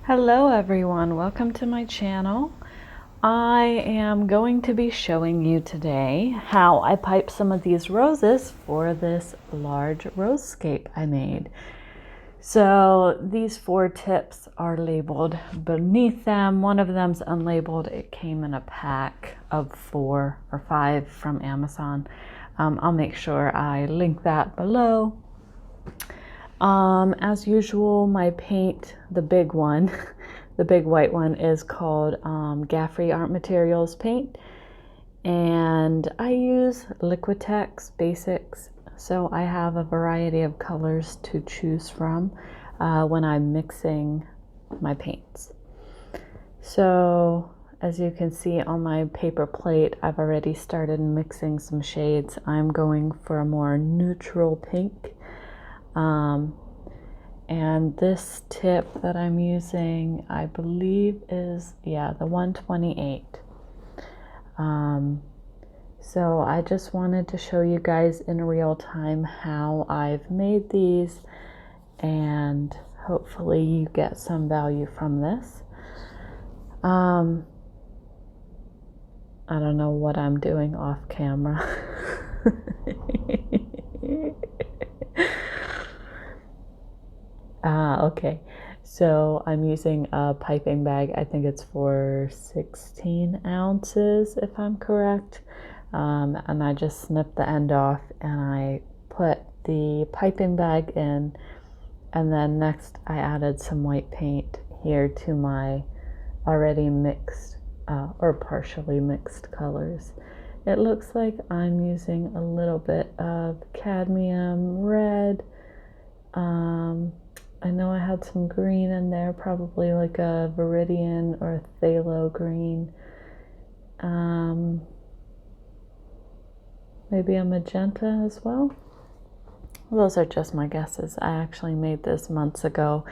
Hello everyone, welcome to my channel. I am going to be showing you today how I pipe some of these roses for this large rosescape I made. So these 4 tips are labeled beneath them. One of them's unlabeled. It came in a pack of 4 or 5 from Amazon. I'll make sure I link that below. As usual, my paint, the big one, the big white one, is called Gaffrey Art Materials paint. And I use Liquitex Basics, so I have a variety of colors to choose from when I'm mixing my paints. So as you can see on my paper plate, I've already started mixing some shades. I'm going for a more neutral pink. And this tip that I'm using, I believe is, the 128. So I just wanted to show you guys in real time how I've made these, and hopefully you get some value from this. I don't know what I'm doing off camera. Okay, so I'm using a piping bag. I think it's for 16 ounces, if I'm correct. And I just snipped the end off and I put the piping bag in, and then next I added some white paint here to my already mixed or partially mixed colors. It looks like I'm using a little bit of cadmium red. I know I had some green in there, probably like a viridian or a phthalo green. Maybe a magenta as well. Those are just my guesses. I actually made this months ago,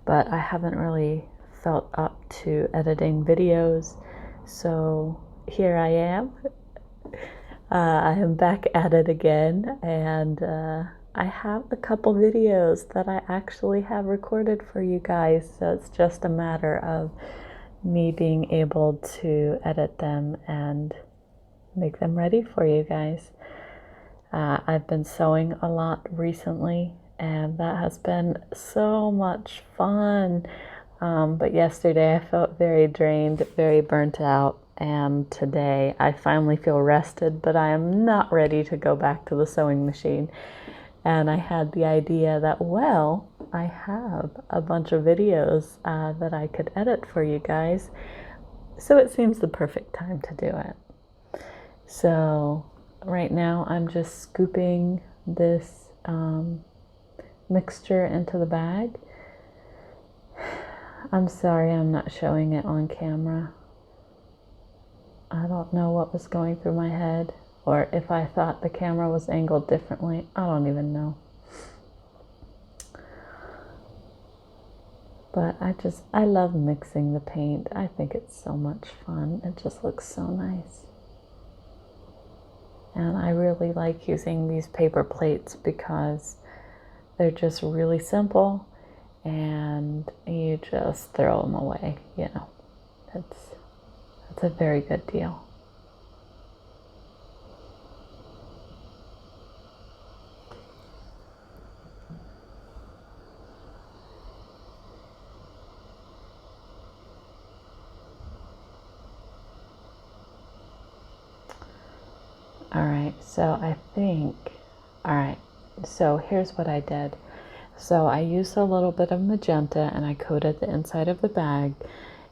but I haven't really felt up to editing videos. So here I am. I am back at it again, and I have a couple videos that I actually have recorded for you guys, so it's just a matter of me being able to edit them and make them ready for you guys. I've been sewing a lot recently, and that has been so much fun. But yesterday I felt very drained, very burnt out, and today I finally feel rested, but I am not ready to go back to the sewing machine. And I had the idea that, well, I have a bunch of videos that I could edit for you guys, so it seems the perfect time to do it. So right now I'm just scooping this mixture into the bag. I'm sorry I'm not showing it on camera. I don't know what was going through my head, or if I thought the camera was angled differently. I don't even know. But I love mixing the paint. I think it's so much fun. It just looks so nice. And I really like using these paper plates because they're just really simple, and you just throw them away, you know. It's a very good deal. So here's what I did. So I used a little bit of magenta and I coated the inside of the bag,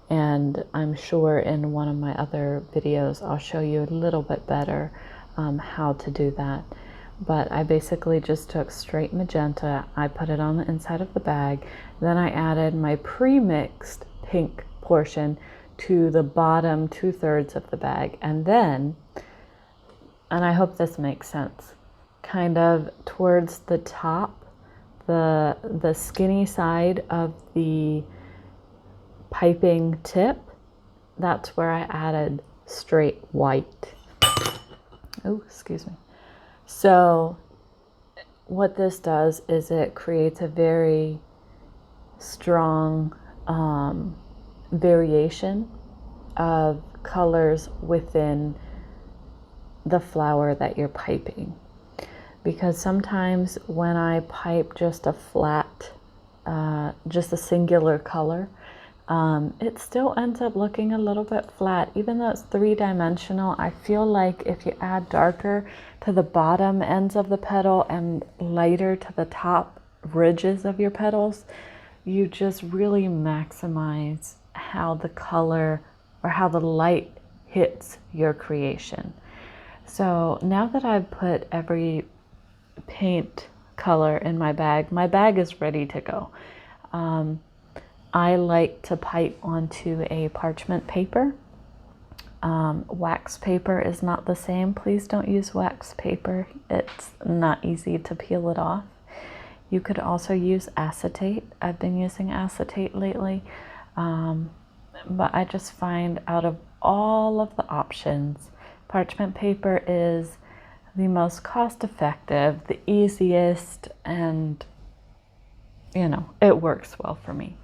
and I'm sure in one of my other videos I'll show you a little bit better how to do that. But I basically just took straight magenta, I put it on the inside of the bag, then I added my pre-mixed pink portion to the bottom 2/3 of the bag, and then, and I hope this makes sense, kind of towards the top, the skinny side of the piping tip, that's where I added straight white. Oh, excuse me. So what this does is it creates a very strong variation of colors within the flower that you're piping. Because sometimes when I pipe just a flat, just a singular color, it still ends up looking a little bit flat. Even though it's three-dimensional, I feel like if you add darker to the bottom ends of the petal and lighter to the top ridges of your petals, you just really maximize how the color or how the light hits your creation. So now that I've put every paint color in my bag is ready to go. I like to pipe onto a parchment paper. Wax paper is not the same. Please don't use wax paper. It's not easy to peel it off. You could also use acetate. I've been using acetate lately. But I just find out of all of the options, parchment paper is the most cost-effective, the easiest, and it works well for me.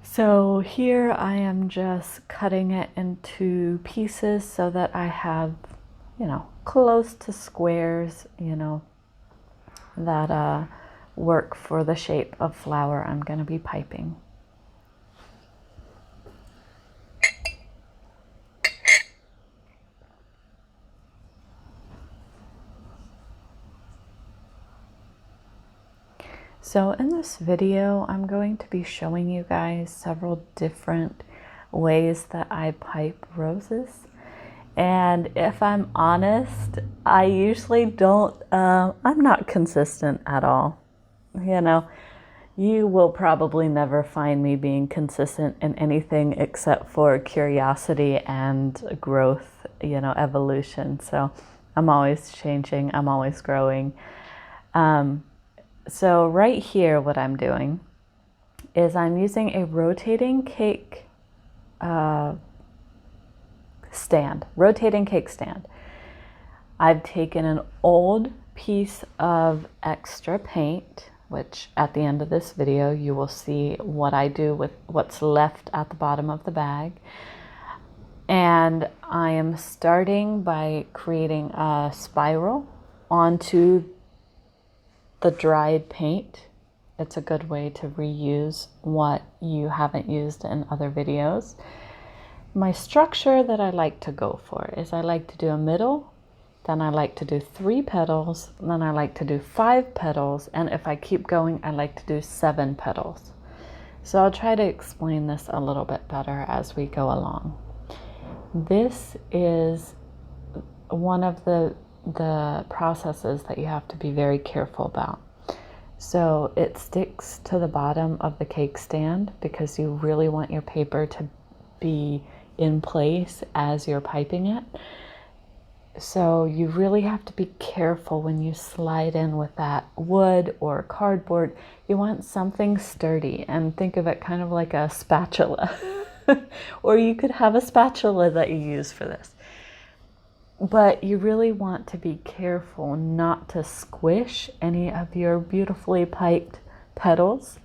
So here I am just cutting it into pieces so that I have, close to squares, that work for the shape of flower I'm going to be piping. So in this video, I'm going to be showing you guys several different ways that I pipe roses. And if I'm honest, I usually don't, I'm not consistent at all. You will probably never find me being consistent in anything except for curiosity and growth, evolution. So I'm always changing, I'm always growing. So right here, what I'm doing is I'm using a rotating cake stand. I've taken an old piece of extra paint, which at the end of this video, you will see what I do with what's left at the bottom of the bag. And I am starting by creating a spiral onto the dried paint. It's a good way to reuse what you haven't used in other videos. My structure that I like to go for is I like to do a middle, then I like to do 3 petals, then I like to do 5 petals, and if I keep going, I like to do 7 petals. So I'll try to explain this a little bit better as we go along. This is one of the processes that you have to be very careful about. So it sticks to the bottom of the cake stand because you really want your paper to be in place as you're piping it. So you really have to be careful when you slide in with that wood or cardboard. You want something sturdy, and think of it kind of like a spatula. Or you could have a spatula that you use for this. But you really want to be careful not to squish any of your beautifully piped petals.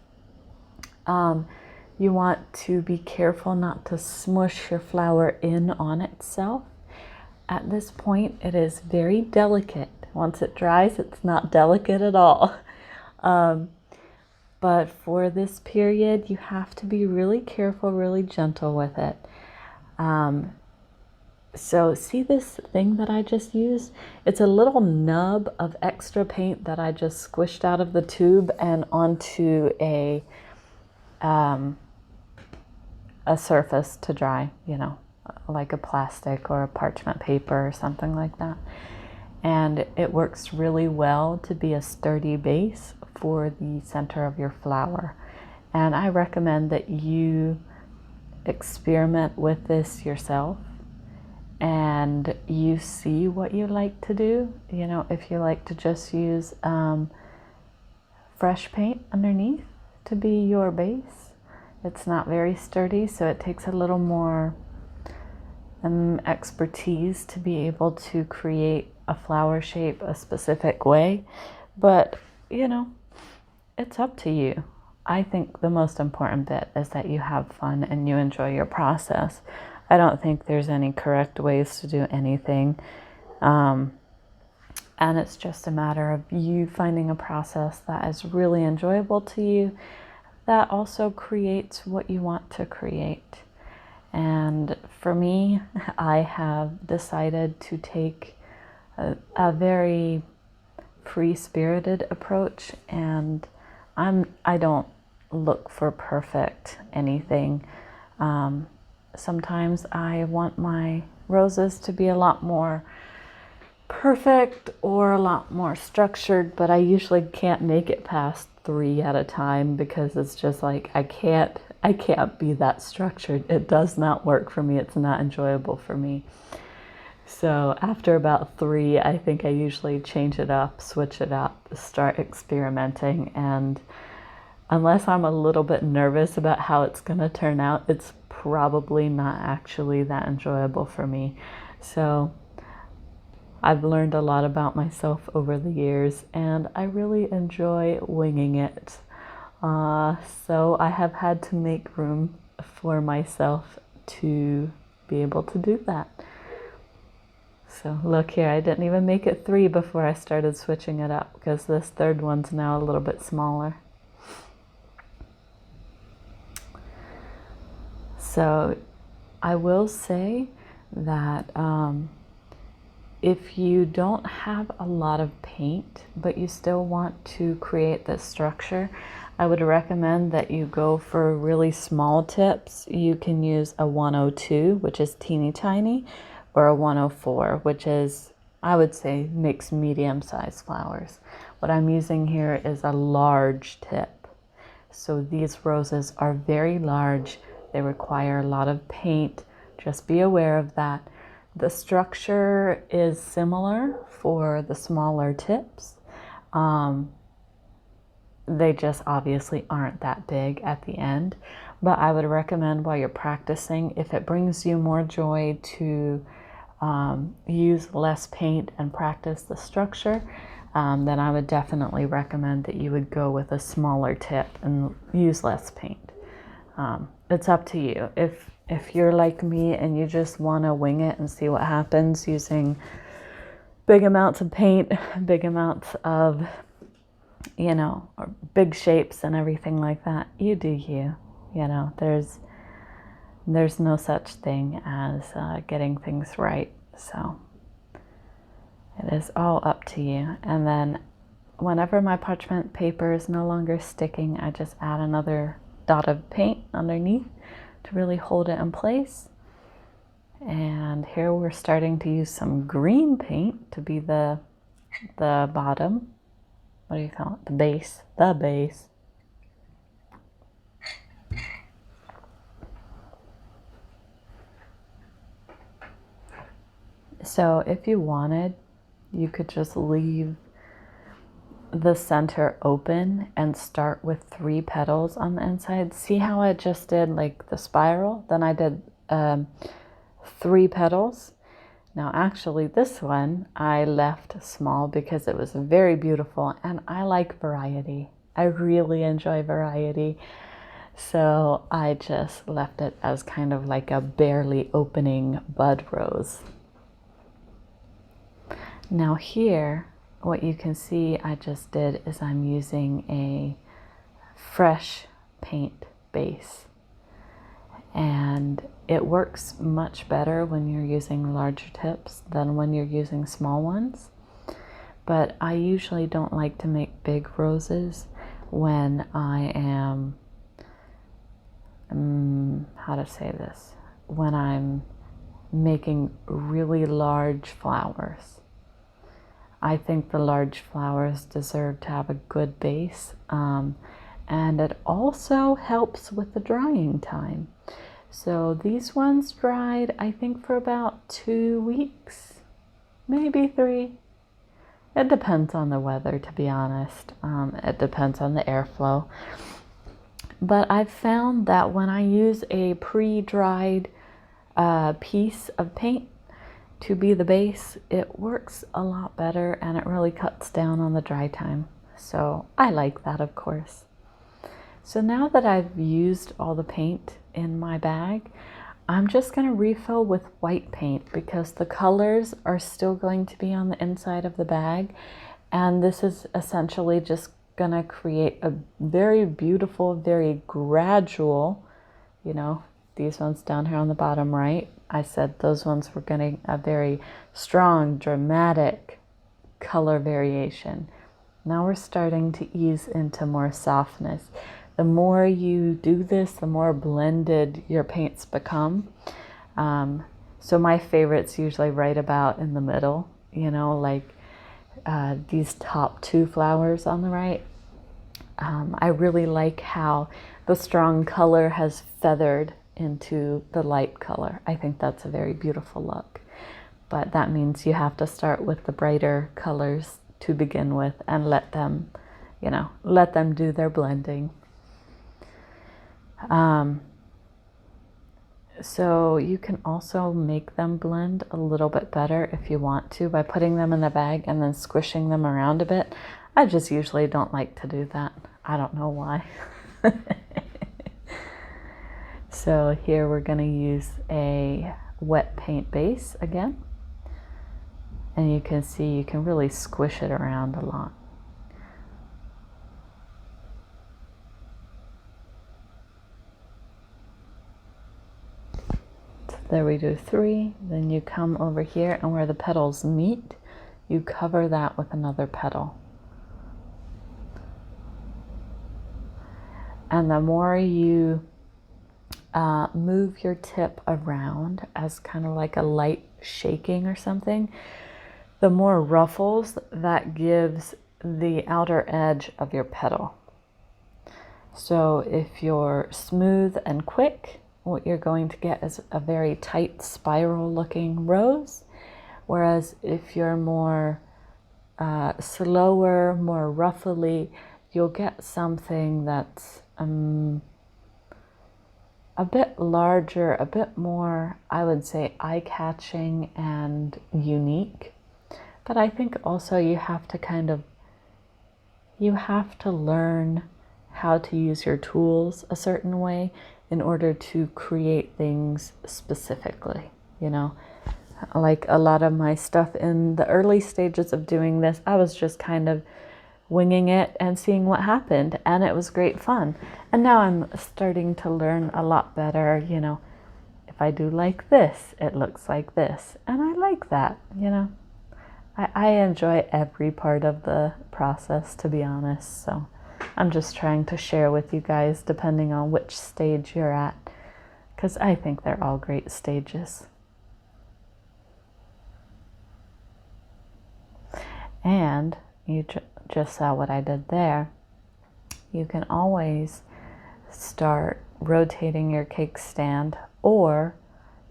You want to be careful not to smush your flower in on itself. At this point, it is very delicate. Once it dries, it's not delicate at all. But for this period, you have to be really careful, really gentle with it. So see this thing that I just used? It's a little nub of extra paint that I just squished out of the tube and onto a surface to dry, like a plastic or a parchment paper or something like that. And it works really well to be a sturdy base for the center of your flower. And I recommend that you experiment with this yourself and you see what you like to do. If you like to just use fresh paint underneath to be your base, it's not very sturdy, so it takes a little more expertise to be able to create a flower shape a specific way. But it's up to you. I think the most important bit is that you have fun and you enjoy your process. I don't think there's any correct ways to do anything. And it's just a matter of you finding a process that is really enjoyable to you, that also creates what you want to create. And for me, I have decided to take a very free-spirited approach, and I don't look for perfect anything. Sometimes I want my roses to be a lot more perfect or a lot more structured, but I usually can't make it past 3 at a time, because it's just like I can't be that structured. It does not work for me. It's not enjoyable for me. So after about 3, I think I usually change it up, switch it up, start experimenting, and unless I'm a little bit nervous about how it's going to turn out, it's probably not actually that enjoyable for me. So I've learned a lot about myself over the years, and I really enjoy winging it. So I have had to make room for myself to be able to do that. So look here, I didn't even make it 3 before I started switching it up, because this third one's now a little bit smaller. So I will say that if you don't have a lot of paint, but you still want to create this structure, I would recommend that you go for really small tips. You can use a 102, which is teeny tiny, or a 104, which is, I would say, makes medium-sized flowers. What I'm using here is a large tip. So these roses are very large. They require a lot of paint. Just be aware of that. The structure is similar for the smaller tips. They just obviously aren't that big at the end. But I would recommend, while you're practicing, if it brings you more joy to use less paint and practice the structure, then I would definitely recommend that you would go with a smaller tip and use less paint. It's up to you. If you're like me and you just want to wing it and see what happens using big amounts of paint, big amounts of, or big shapes and everything like that, you do you. There's no such thing as getting things right. So it is all up to you. And then whenever my parchment paper is no longer sticking, I just add another dot of paint underneath to really hold it in place. And here we're starting to use some green paint to be the bottom. What do you call it? The base. The base. So if you wanted, you could just leave the center open and start with 3 petals on the inside. See how I just did like the spiral? Then I did 3 petals. Now actually this one I left small because it was very beautiful, and I like variety. I really enjoy variety. So I just left it as kind of like a barely opening bud rose. Now here, what you can see I just did is I'm using a fresh paint base. And it works much better when you're using larger tips than when you're using small ones. But I usually don't like to make big roses when I am, how to say this, when I'm making really large flowers. I think the large flowers deserve to have a good base, and it also helps with the drying time. So these ones dried, I think, for about 2 weeks, maybe 3. It depends on the weather, to be honest. It depends on the airflow. But I've found that when I use a pre-dried piece of paint to be the base, it works a lot better, and it really cuts down on the dry time. So I like that, of course. So now that I've used all the paint in my bag, I'm just going to refill with white paint because the colors are still going to be on the inside of the bag. And this is essentially just going to create a very beautiful, very gradual, you know, these ones down here on the bottom right, I said those ones were getting a very strong, dramatic color variation. Now we're starting to ease into more softness. The more you do this, the more blended your paints become. So my favorite's usually right about in the middle, you know, like these top two flowers on the right. I really like how the strong color has feathered into the light color. I think that's a very beautiful look. But that means you have to start with the brighter colors to begin with and let them, you know, let them do their blending. So you can also make them blend a little bit better if you want to by putting them in the bag and then squishing them around a bit. I just usually don't like to do that. I don't know why. So here we're going to use a wet paint base again. And you can see you can really squish it around a lot. So there we do 3. Then you come over here and where the petals meet, you cover that with another petal. And the more you move your tip around as kind of like a light shaking or something, the more ruffles that gives the outer edge of your petal. So if you're smooth and quick, what you're going to get is a very tight spiral looking rose. Whereas if you're more slower, more ruffly, you'll get something that's a bit larger, a bit more, I would say, eye-catching and unique. But I think also you have to learn how to use your tools a certain way in order to create things specifically, you know. Like a lot of my stuff in the early stages of doing this, I was just kind of winging it and seeing what happened, and it was great fun. And now I'm starting to learn a lot better, you know, if I do like this, it looks like this, and I like that, you know. I enjoy every part of the process, to be honest, so I'm just trying to share with you guys depending on which stage you're at, because I think they're all great stages. And you just saw what I did there. You can always start rotating your cake stand, or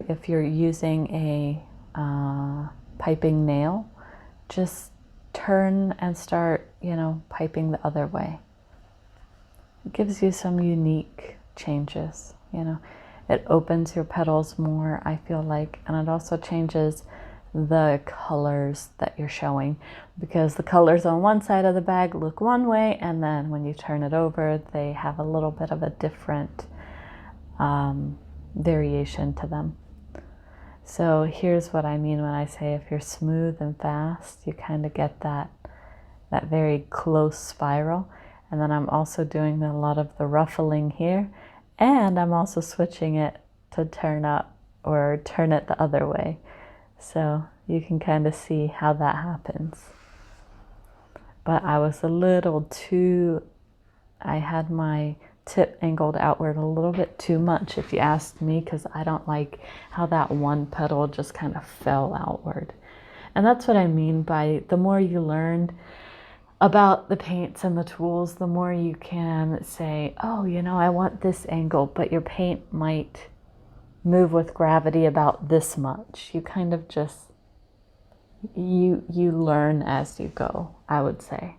if you're using a piping nail, just turn and start, you know, piping the other way. It gives you some unique changes, you know. It opens your petals more, I feel like, and it also changes the colors that you're showing, because the colors on one side of the bag look one way, and then when you turn it over, they have a little bit of a different variation to them. So here's what I mean when I say if you're smooth and fast, you kind of get that very close spiral. And then I'm also doing a lot of the ruffling here, and I'm also switching it to turn up or turn it the other way. So you can kind of see how that happens. But I was a little too, I had my tip angled outward a little bit too much, if you asked me, because I don't like how that one petal just kind of fell outward. And that's what I mean by the more you learn about the paints and the tools, the more you can say, oh, you know, I want this angle, but your paint might move with gravity about this much. You kind of just, you learn as you go, I would say.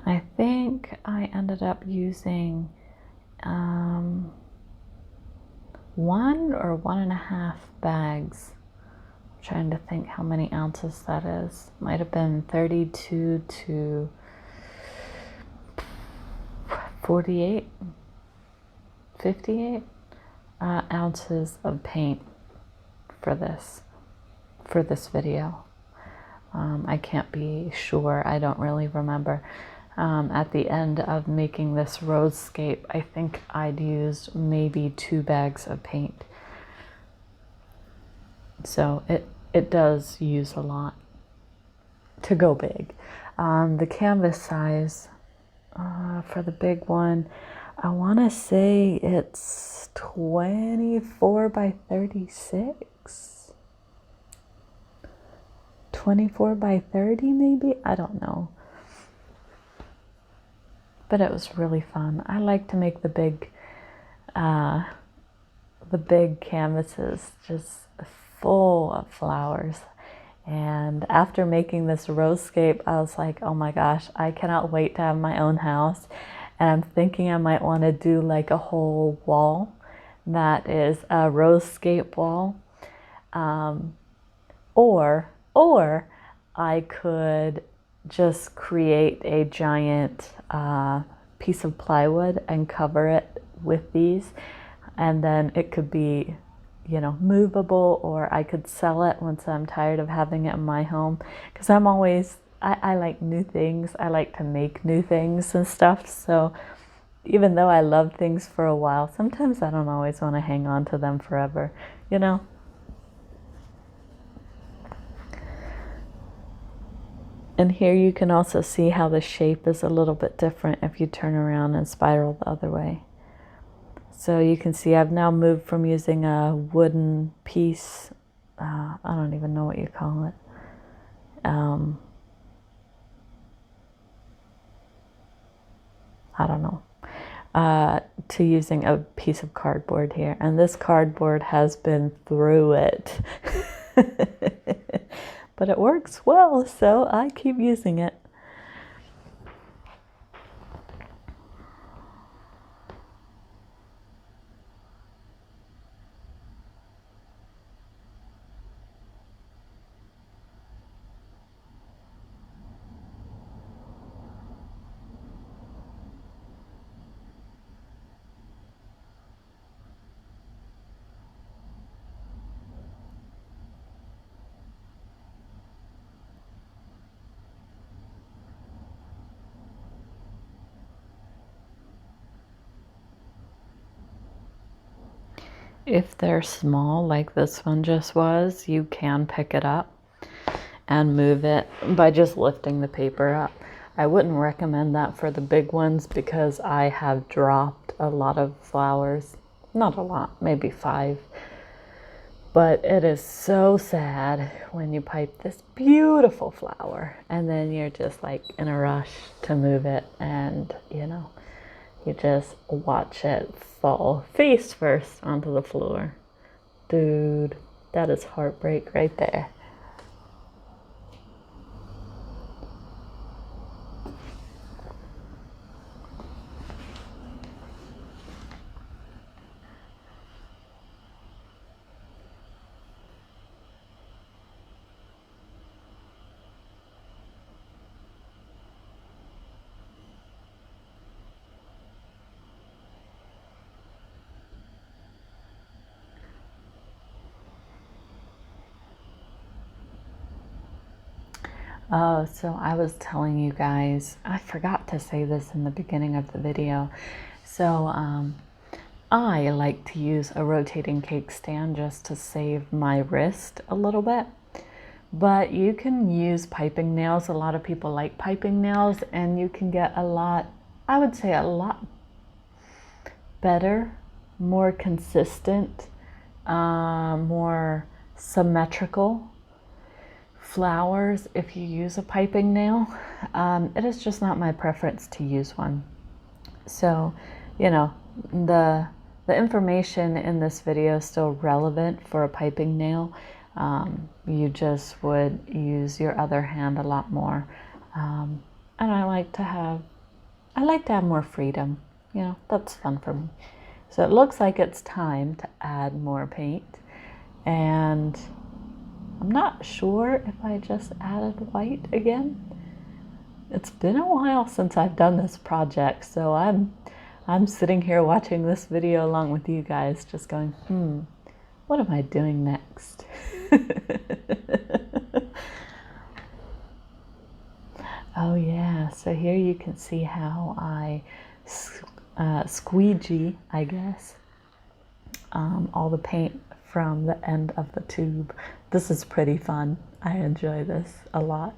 I think I ended up using 1.5 bags. I'm trying to think how many ounces that is. Might have been 32 to 48, 58 ounces of paint for this video. I can't be sure. I don't really remember. At the end of making this roadscape, I think I'd used maybe 2 bags of paint. So it does use a lot to go big. The canvas size for the big one, I want to say it's 24 by 36. 24 by 30 maybe? I don't know. But it was really fun. I like to make the big canvases just full of flowers. And after making this roadscape, I was like, oh my gosh, I cannot wait to have my own house. And I'm thinking I might want to do like a whole wall that is a roadscape wall. Or I could just create a giant piece of plywood and cover it with these, and then it could be, you know, movable, or I could sell it once I'm tired of having it in my home, because I'm always, I like new things. I like to make new things and stuff. So even though I love things for a while, sometimes I don't always want to hang on to them forever, you know. And here you can also see how the shape is a little bit different if you turn around and spiral the other way. So you can see I've now moved from using a wooden piece, I don't even know what you call it, I don't know, to using a piece of cardboard here. And this cardboard has been through it. But it works well, so I keep using it. If they're small, like this one just was, you can pick it up and move it by just lifting the paper up. I wouldn't recommend that for the big ones because I have dropped a lot of flowers. Not a lot, maybe 5. But it is so sad when you pipe this beautiful flower and then you're just like in a rush to move it, and you know, you just watch it fall face first onto the floor. Dude, that is heartbreak right there. Oh, so I was telling you guys, I forgot to say this in the beginning of the video. So I like to use a rotating cake stand just to save my wrist a little bit. But you can use piping nails. A lot of people like piping nails, and you can get a lot, I would say a lot better, more consistent, more symmetrical flowers if you use a piping nail. It is just not my preference to use one. So, you know, the information in this video is still relevant for a piping nail. You just would use your other hand a lot more. And I like to have more freedom. You know, that's fun for me. So it looks like it's time to add more paint. And I'm not sure if I just added white again. It's been a while since I've done this project, so I'm sitting here watching this video along with you guys, just going, what am I doing next? Oh yeah, so here you can see how I squeegee, I guess, all the paint from the end of the tube. This is pretty fun. I enjoy this a lot.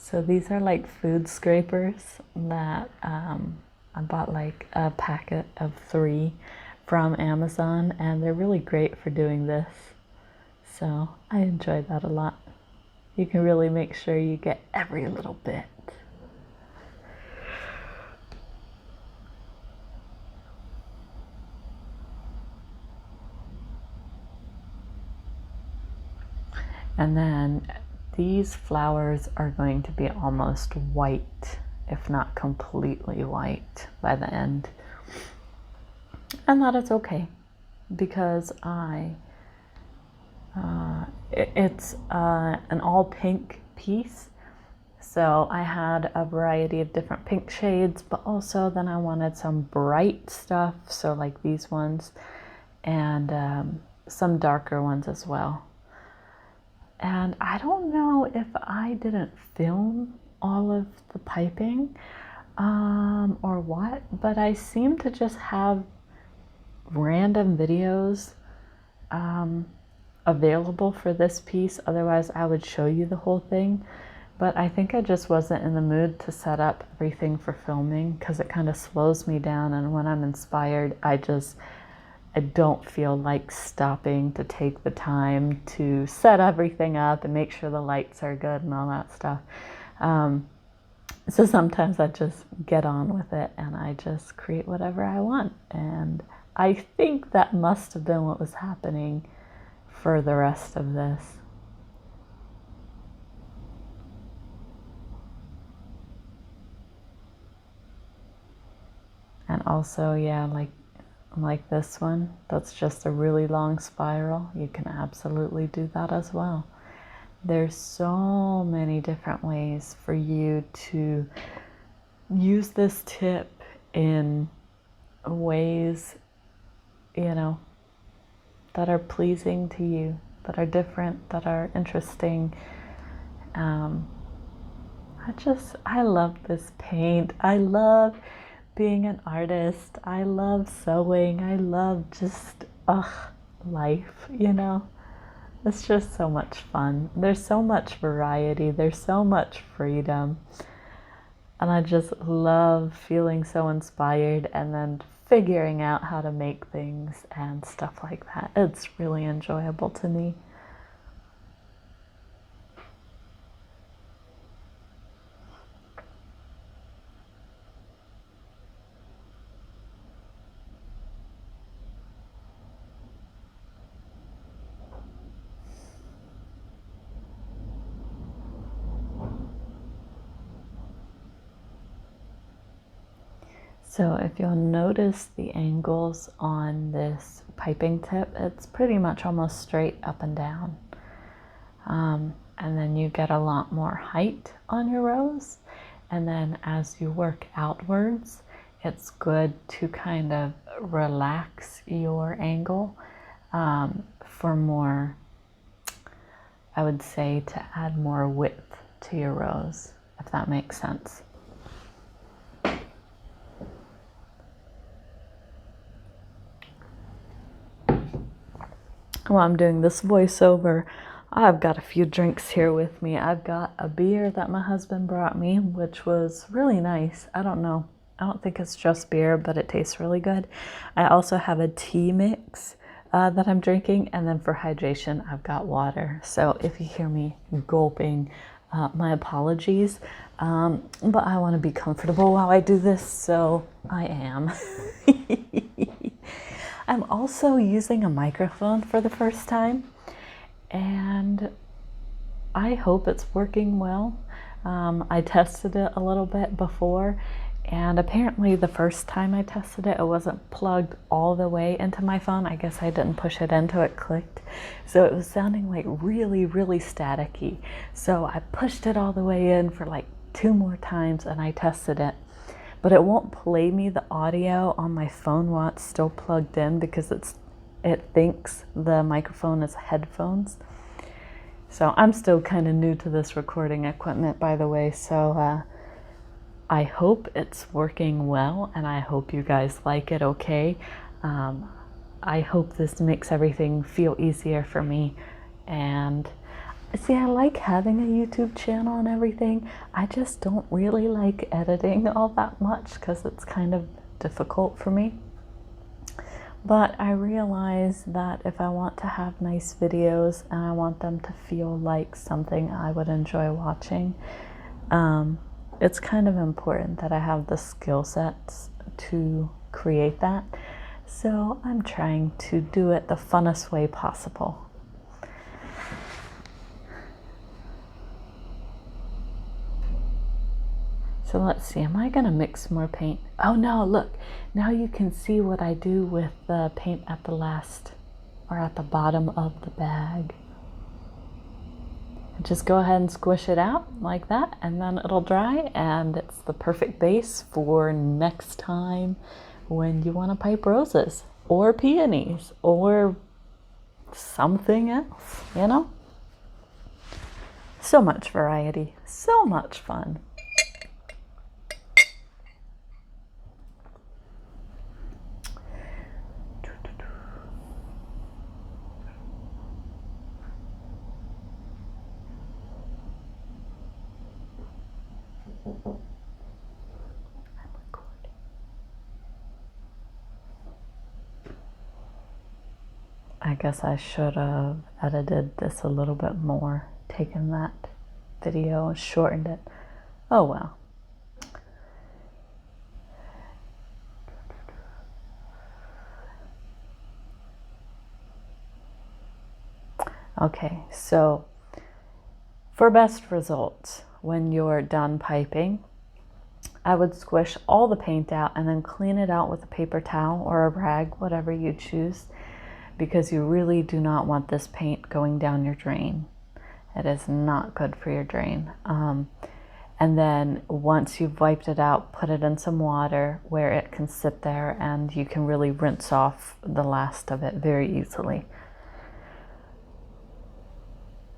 So these are like food scrapers that I bought like a packet of 3 from Amazon, and they're really great for doing this. So I enjoy that a lot. You can really make sure you get every little bit. And then these flowers are going to be almost white, if not completely white by the end. And that is okay, because it's an all pink piece. So I had a variety of different pink shades, but also then I wanted some bright stuff. So like these ones, and some darker ones as well. And I don't know if I didn't film all of the piping or what, but I seem to just have random videos available for this piece. Otherwise I would show you the whole thing, but I think I just wasn't in the mood to set up everything for filming, because it kind of slows me down, and when I'm inspired I don't feel like stopping to take the time to set everything up and make sure the lights are good and all that stuff. So sometimes I just get on with it and I just create whatever I want. And I think that must have been what was happening for the rest of this. And also, yeah, like this one, that's just a really long spiral. You can absolutely do that as well. There's so many different ways for you to use this tip in ways, you know, that are pleasing to you, that are different, that are interesting. I love this paint. I love being an artist. I love sewing. I love just life, you know. It's just so much fun. There's so much variety. There's so much freedom. And I just love feeling so inspired and then figuring out how to make things and stuff like that. It's really enjoyable to me. So if you'll notice the angles on this piping tip, it's pretty much almost straight up and down. And then you get a lot more height on your rows. And then as you work outwards, it's good to kind of relax your angle for more, I would say, to add more width to your rows, if that makes sense. While I'm doing this voiceover, I've got a few drinks here with me. I've got a beer that my husband brought me, which was really nice. I don't know. I don't think it's just beer, but it tastes really good. I also have a tea mix that I'm drinking, and then for hydration, I've got water. So if you hear me gulping, my apologies. But I want to be comfortable while I do this, so I am. I'm also using a microphone for the first time, and I hope it's working well. I tested it a little bit before, and apparently the first time I tested it, it wasn't plugged all the way into my phone. I guess I didn't push it in till it clicked. So it was sounding like really, really staticky. So I pushed it all the way in for like 2 more times and I tested it. But it won't play me the audio on my phone while it's still plugged in because it thinks the microphone is headphones. So I'm still kind of new to this recording equipment, by the way, so I hope it's working well, and I hope you guys like it okay. I hope this makes everything feel easier for me. And see, I like having a YouTube channel and everything. I just don't really like editing all that much because it's kind of difficult for me. But I realize that if I want to have nice videos and I want them to feel like something I would enjoy watching, it's kind of important that I have the skill sets to create that. So I'm trying to do it the funnest way possible. So let's see, am I gonna mix more paint? Oh no, look, now you can see what I do with the paint at the last, or at the bottom of the bag. Just go ahead and squish it out like that, and then it'll dry, and it's the perfect base for next time when you wanna pipe roses, or peonies, or something else, you know? So much variety, so much fun. I guess I should have edited this a little bit more, taken that video and shortened it. Oh well. Okay, so for best results, when you're done piping, I would squish all the paint out and then clean it out with a paper towel or a rag, whatever you choose, because you really do not want this paint going down your drain. It is not good for your drain. And then once you've wiped it out, put it in some water where it can sit there and you can really rinse off the last of it very easily.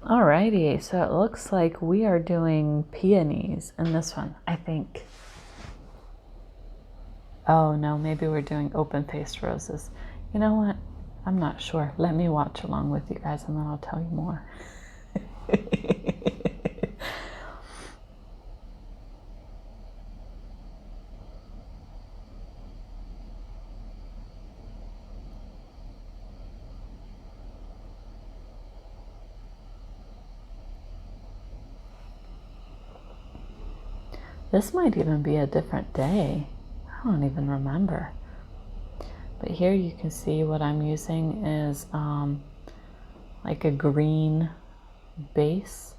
Alrighty, so it looks like we are doing peonies in this one, I think. Oh no, maybe we're doing open-faced roses. You know what? I'm not sure. Let me watch along with you guys and then I'll tell you more. This might even be a different day. I don't even remember. But here you can see what I'm using is like a green base.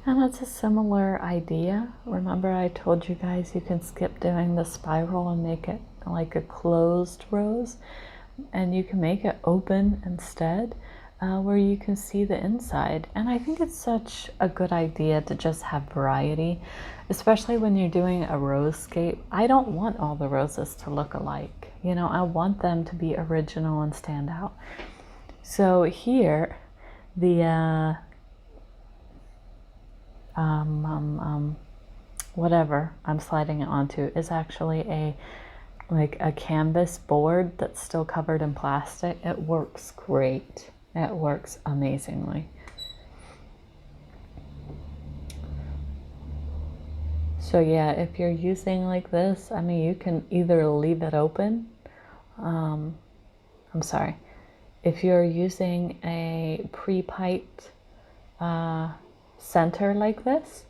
And it's a similar idea. Remember I told you guys you can skip doing the spiral and make it like a closed rose, and you can make it open instead, where you can see the inside. And I think it's such a good idea to just have variety, especially when you're doing a rosescape. I don't want all the roses to look alike. You know, I want them to be original and stand out. So here, the whatever I'm sliding it onto is actually like a canvas board that's still covered in plastic. It works great. It works amazingly. So yeah, if you're using like this, I mean, you can either leave it open. I'm sorry. If you're using a pre-piped center like this,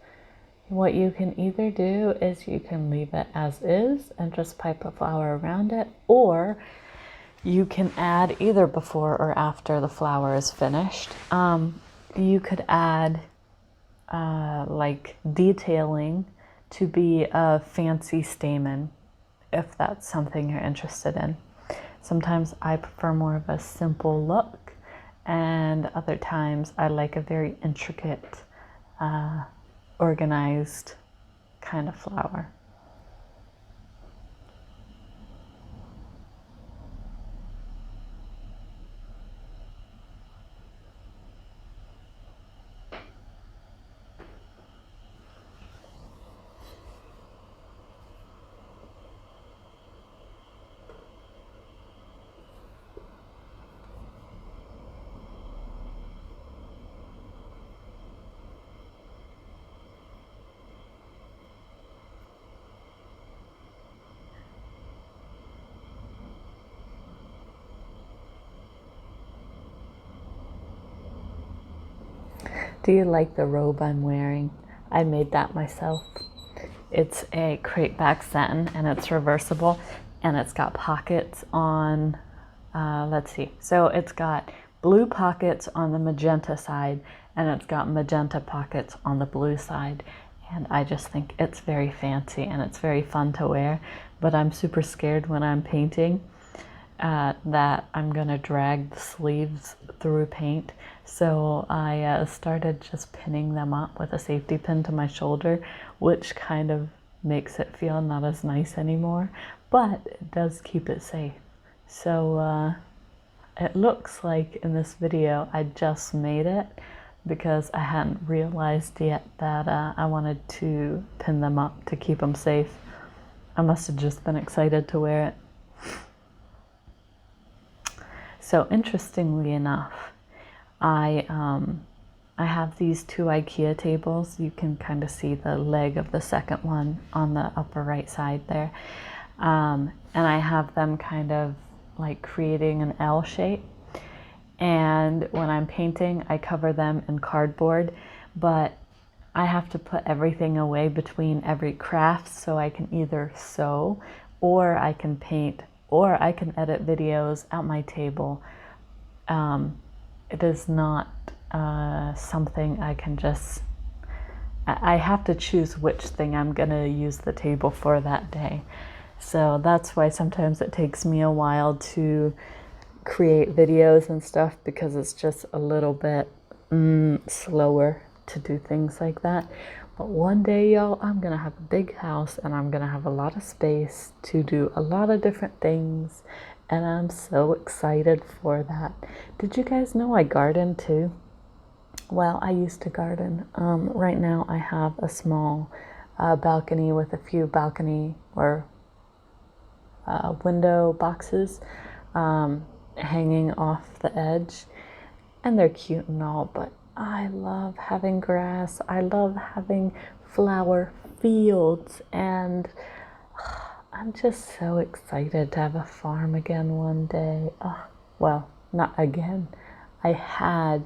what you can either do is you can leave it as is and just pipe a flower around it, or you can add either before or after the flower is finished. You could add like detailing to be a fancy stamen if that's something you're interested in. Sometimes I prefer more of a simple look, and other times I like a very intricate, organized kind of flower. Do you like the robe I'm wearing? I made that myself. It's a crepe back satin and it's reversible, and it's got pockets on, let's see. So it's got blue pockets on the magenta side, and it's got magenta pockets on the blue side. And I just think it's very fancy and it's very fun to wear, but I'm super scared when I'm painting that I'm gonna drag the sleeves through paint. So I started just pinning them up with a safety pin to my shoulder, which kind of makes it feel not as nice anymore, but it does keep it safe. So it looks like in this video I just made it because I hadn't realized yet that I wanted to pin them up to keep them safe. I must have just been excited to wear it. So interestingly enough, I have these two IKEA tables. You can kind of see the leg of the second one on the upper right side there. And I have them kind of like creating an L shape. And when I'm painting, I cover them in cardboard, but I have to put everything away between every craft, so I can either sew, or I can paint, or I can edit videos at my table. It is not something I can just, I have to choose which thing I'm gonna use the table for that day. So that's why sometimes it takes me a while to create videos and stuff, because it's just a little bit slower to do things like that. But one day, y'all, I'm gonna have a big house and I'm gonna have a lot of space to do a lot of different things, and I'm so excited for that. Did you guys know I garden too? Well, I used to garden. Right now I have a small balcony with a few balcony or window boxes hanging off the edge, and they're cute and all, but I love having grass. I love having flower fields, and I'm just so excited to have a farm again one day. Oh, well, not again. I had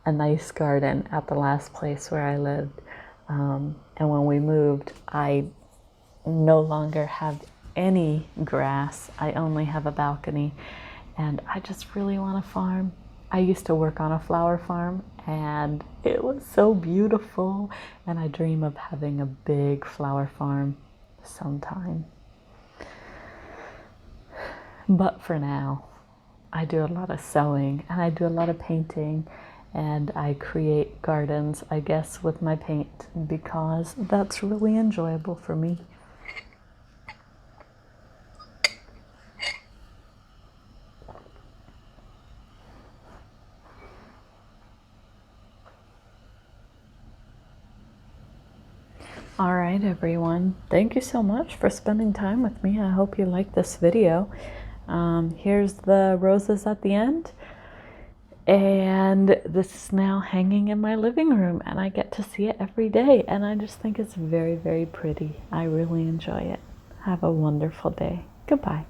a nice garden at the last place where I lived, and when we moved, I no longer have any grass. I only have a balcony, and I just really want a farm. I used to work on a flower farm, and it was so beautiful, and I dream of having a big flower farm sometime. But for now, I do a lot of sewing, and I do a lot of painting, and I create gardens, I guess, with my paint, because that's really enjoyable for me. All right, everyone. Thank you so much for spending time with me. I hope you liked this video. Here's the roses at the end. And this is now hanging in my living room, and I get to see it every day. And I just think it's very, very pretty. I really enjoy it. Have a wonderful day. Goodbye.